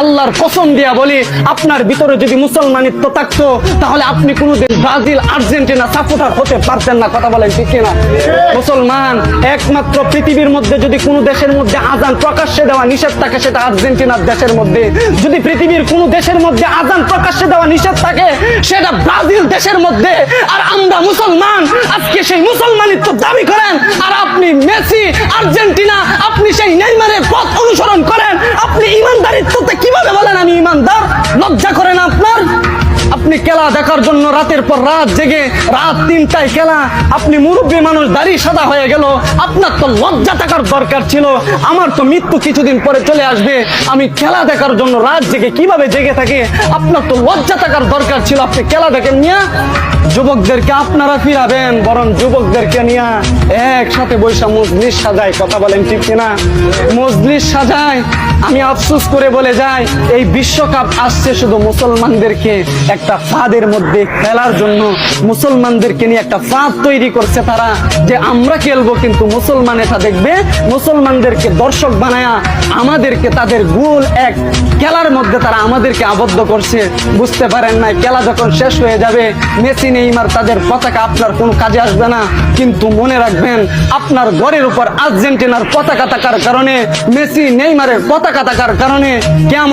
আল্লাহর কসম দিয়া বলি, আপনার ভিতরে যদি মুসলমানিত্ব থাকতো তাহলে আপনি কোনোদিন ব্রাজিল আর্জেন্টিনা সাপোর্টার হতে পারতেন না। কথা বলেন ঠিক কিনা? মুসলমান একমাত্র পৃথিবীর মধ্যে যদি কোনো দেশের মধ্যে আজান প্রকাশ্যে দেওয়া নিষেধ থাকে সেটা আর্জেন্টিনার দেশের মধ্যে, যদি পৃথিবীর কোনো দেশের মধ্যে আজান প্রকাশ্যে দেওয়া নিষেধ থাকে সেটা ব্রাজিল দেশের মধ্যে। আর আমরা মুসলমান আজকে সেই মুসলমানিত্ব দাবি করেন, আর আপনি মেসি আর্জেন্টিনা, আপনি সেই নেইমারের পথ অনুসরণ করেন। আপনি ইমানদারিত্বতে কিভাবে বলেন আমি ইমানদার? লজ্জা করে না আপনার? আপনি খেলা দেখার জন্য রাতের পর রাত জেগে রাত 3টায় খেলা, আপনি মুরব্বী মানুষ, দাড়ি সাদা হয়ে গেল, আপনার তো লজ্জা থাকার দরকার ছিল। আমার তো মৃত্যু কিছুদিন পরে চলে আসবে, আমি খেলা দেখার জন্য রাত জেগে কিভাবে জেগে থাকি? আপনার তো লজ্জা থাকার দরকার ছিল। আপনি খেলা দেখেন নিয়ে যুবকদেরকে আপনারা ফিরাবেন, বরং যুবকদেরকে নিয়ে একসাথে বৈশা মজলিস সাজায়। কথা বলেন ঠিক কিনা? মজলিস সাজায়। আমি আফসোস করে বলে যাই, এই বিশ্বকাপ আসছে শুধু মুসলমানদেরকে একটা ফাঁদের মধ্যে ফেলার জন্য। মুসলমানদেরকে নিয়ে একটা ফাঁদ তৈরি করছে তারা, যে আমরা খেলবো, কিন্তু মুসলমান এটা দেখবে, মুসলমানদেরকে দর্শক বানায়া আমাদেরকে তাদের গোল এক খেলার মধ্যে তারা আমাদেরকে আবদ্ধ করছে। বুঝতে পারেন না, খেলা যখন শেষ হয়ে যাবে, মেসি নেইমার তাদের পতাকা আপনার কোনো কাজে আসবে না। কিন্তু মনে রাখবেন, আপনার ঘরের উপর আর্জেন্টিনার পতাকা থাকার কারণে, মেসি নেইমারের পতাকা থাকার কারণে কেমন